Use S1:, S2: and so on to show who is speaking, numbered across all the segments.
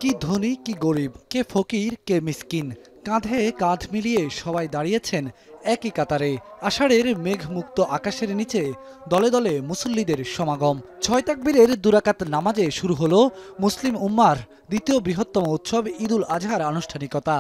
S1: কি ধনী কি গরিব, কে ফকির কে মিসকিন, কাঁধে কাঁধ মিলিয়ে সবাই দাঁড়িয়েছেন একই কাতারে। আষাঢ়ের মেঘমুক্ত আকাশের নিচে দলে দলে মুসল্লিদের সমাগম। ছয় তাকবীরের দুরাকাত নামাজে শুরু হলো মুসলিম উম্মার দ্বিতীয় বৃহত্তম উৎসব ঈদুল আজহার আনুষ্ঠানিকতা।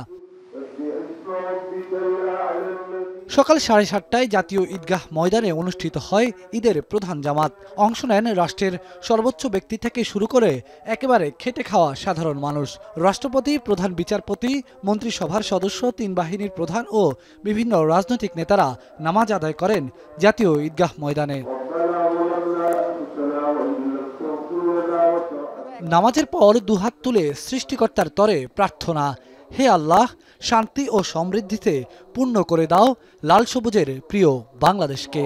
S1: সকাল 7:30টায় জাতীয় ঈদগাহ ময়দানে অনুষ্ঠিত হয় ঈদের প্রধান জামাত। অংশ নেন রাষ্ট্রের সর্বোচ্চ ব্যক্তি থেকে শুরু করে একেবারে খেটে খাওয়া সাধারণ মানুষ। রাষ্ট্রপতি, প্রধান বিচারপতি, মন্ত্রিসভার সদস্য, তিন বাহিনীর প্রধান ও বিভিন্ন রাজনৈতিক নেতারা নামাজ আদায় করেন জাতীয় ঈদগাহ ময়দানে। নামাজের পর দুহাত তুলে সৃষ্টিকর্তার তরে প্রার্থনা, হে আল্লাহ, শান্তি ও সমৃদ্ধিতে পূর্ণ করে দাও লাল সবুজের প্রিয় বাংলাদেশকে।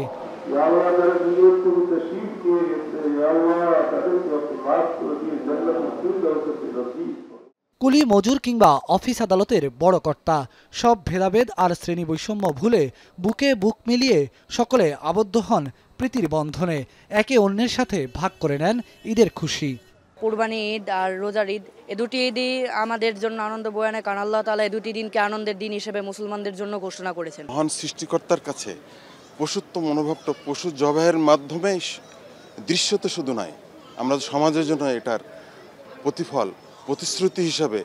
S1: কুলি, মজুর কিংবা অফিস আদালতের বড় কর্তা, সব ভেদাভেদ আর শ্রেণী বৈষম্য ভুলে বুকে বুক মিলিয়ে সকলে আবদ্ধ হন প্রীতির বন্ধনে। একে অন্যের সাথে ভাগ করে নেন ঈদের খুশি।
S2: কুরবানি ঈদ আর রোজার ঈদ, এ দুটি ঈদই আমাদের জন্য আনন্দ বয়ে আনে, কারণ আল্লাহ তাআলা এই দুটি দিনকে আনন্দের দিন হিসেবে মুসলমানদের জন্য ঘোষণা করেছেন।
S3: মহান সৃষ্টিকর্তার কাছে পশুত্ব মনোভাবটা পশু জবাইয়ের মাধ্যমে দৃশ্যত শুধু নয়, আমরা সমাজের জন্য এটার প্রতিশ্রুতি হিসাবে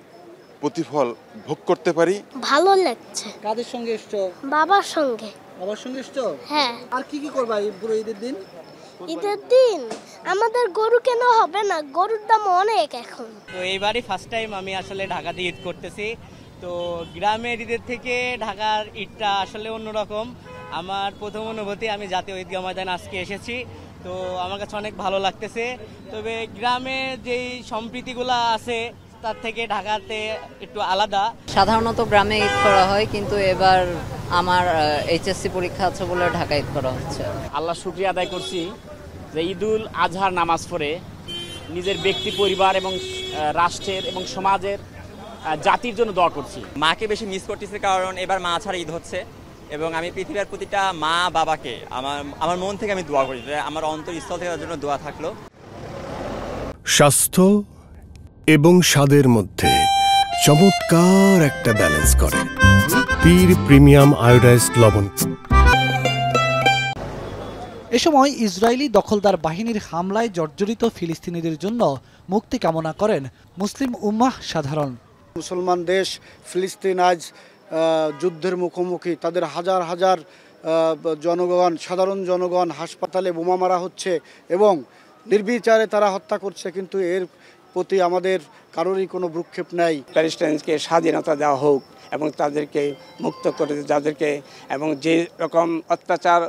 S3: প্রতিফল ভোগ করতে পারি।
S4: ভালো লাগছে।
S1: কাদের সঙ্গে এসছো?
S4: বাবার সঙ্গে।
S1: বাবার সঙ্গে এসছো?
S4: হ্যাঁ।
S1: আর কি কি করবা এই পুরো ঈদের দিন?
S4: ঈদের দিন আমাদের গরু কেন হবে না, গরুর দাম অনেক এখন।
S5: তো এইবারই ফার্স্ট টাইম আমি আসলে ঢাকাতে ঈদ করতেছি। তো গ্রামের ঈদের থেকে ঢাকার ঈদটা আসলে অন্যরকম। আমার প্রথম অনুভূতি, আমি জাতীয় ঈদগাহ ময়দানে আজকে এসেছি, তো আমার কাছে অনেক ভালো লাগতেছে। তবে গ্রামে যেই সম্প্রীতিগুলো আছে তার থেকে ঢাকাতে একটু আলাদা।
S6: সাধারণত গ্রামে ঈদ করা হয়, কিন্তু এবার আমার এইচএসসি পরীক্ষা আছে বলে ঢাকা ঈদ করা হচ্ছে।
S7: আল্লাহ শুকরিয়া আদায় করছি যে ঈদুল আজহার নামাজ পড়ে নিজের ব্যক্তি, পরিবার এবং রাষ্ট্রের এবং সমাজের, জাতির জন্য দোয়া করছি।
S8: মাকে বেশি মিস করতেছি, কারণ এবার মা ছাড়া ঈদ হচ্ছে এবং আমি পৃথিবীর প্রতিটা মা বাবাকে আমার মন থেকে আমি দোয়া করি, আমার অন্তরস্থল থেকে তার জন্য দোয়া থাকলো।
S9: স্বাস্থ্য এবং স্বাদের মধ্যে চমৎকার একটা ব্যালেন্স করে পীর প্রিমিয়াম আয়োডাইজড লবণ।
S1: এ সময় ইসরায়েলি দখলদার বাহিনীর হামলায় জর্জরিত ফিলিস্তিনিদের জন্য মুক্তি কামনা করেন মুসলিম উম্মাহ সাধারণ।
S10: মুসলমান দেশ ফিলিস্তিন আজ যুদ্ধের মুখোমুখি। তাদের হাজার হাজার জনগণ, সাধারণ জনগণ হাসপাতালে বোমা মারা হচ্ছে এবং নির্বিচারে তারা হত্যা করছে, কিন্তু এর প্রতি আমাদের কারোরই কোনো ভ্রুক্ষেপ নাই।
S7: প্যালেস্টাইনকে স্বাধীনতা দেওয়া হোক এবং তাদেরকে মুক্ত করে যাদেরকে, এবং যে রকম অত্যাচার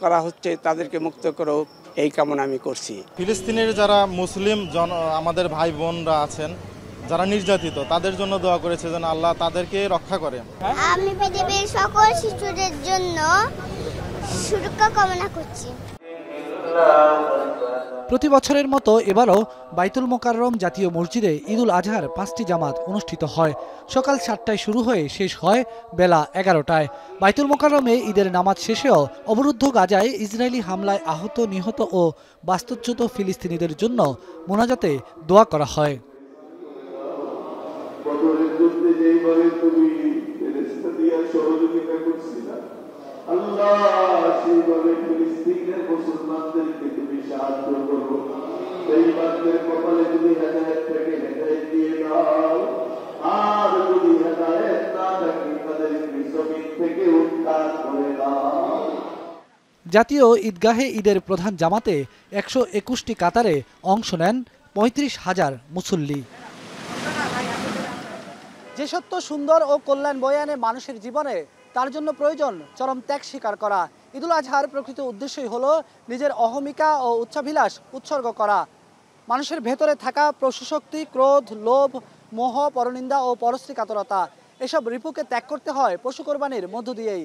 S7: করা হচ্ছে তাদেরকে মুক্ত করো, এই কামনা আমি করছি।
S11: ফিলিস্তিনের যারা মুসলিম আমাদের ভাই বোনরা আছেন যারা নির্যাতিত, তাদের জন্য দোয়া করেছে যেন আল্লাহ তাদেরকে রক্ষা করে।
S4: আমি পৃথিবীর সকল শিশুদের জন্য সুরক্ষা কামনা করছি।
S1: প্রতি বছরের মতো এবারও বাইতুল মোকাররম জাতীয় মসজিদে ঈদুল আজহার 5টি জামাত অনুষ্ঠিত হয়। সকাল 7টায় শুরু হয়ে শেষ হয় বেলা 11টায়। বাইতুল মোকাররমে ঈদের নামাজ শেষেও অবরুদ্ধ গাজায় ইসরায়েলি হামলায় আহত, নিহত ও বাস্তুচ্যুত ফিলিস্তিনিদের জন্য মোনাজাতে দোয়া করা হয়। জাতীয় ঈদগাহে ঈদের প্রধান জামাতে 121টি কাতারে অংশ নেন 35,000 মুসল্লি। যে সত্য সুন্দর ও কল্যাণ বয়ে আনে মানুষের জীবনে, তার জন্য প্রয়োজন চরম ত্যাগ স্বীকার করা। ঈদুল আজহার প্রকৃত উদ্দেশ্যই হলো নিজের অহমিকা ও উচ্চাভিলাষ উৎসর্গ করা। মানুষের ভেতরে থাকা পশুশক্তি, ক্রোধ, লোভ, মোহ, পরনিন্দা ও পরশ্রী কাতরতা, এসব রিপুকে ত্যাগ করতে হয় পশু কোরবানির মধ্য দিয়েই।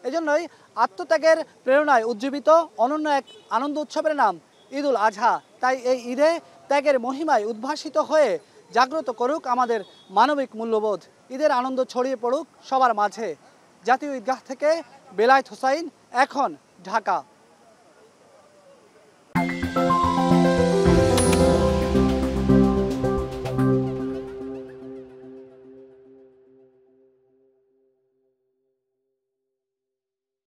S1: এজন্যই আত্মত্যাগের প্রেরণায় উজ্জীবিত অনন্য এক আনন্দ উৎসবের নাম ঈদুল আজহা। তাই এই ঈদে ত্যাগের মহিমায় উদ্ভাসিত হয়ে জাগ্রত করুক আমাদের মানবিক মূল্যবোধ। ঈদের আনন্দ ছড়িয়ে পড়ুক সবার মাঝে। জাতীয় ঈদগাহ থেকে বেলায়েত হোসাইন, এখন, ঢাকা।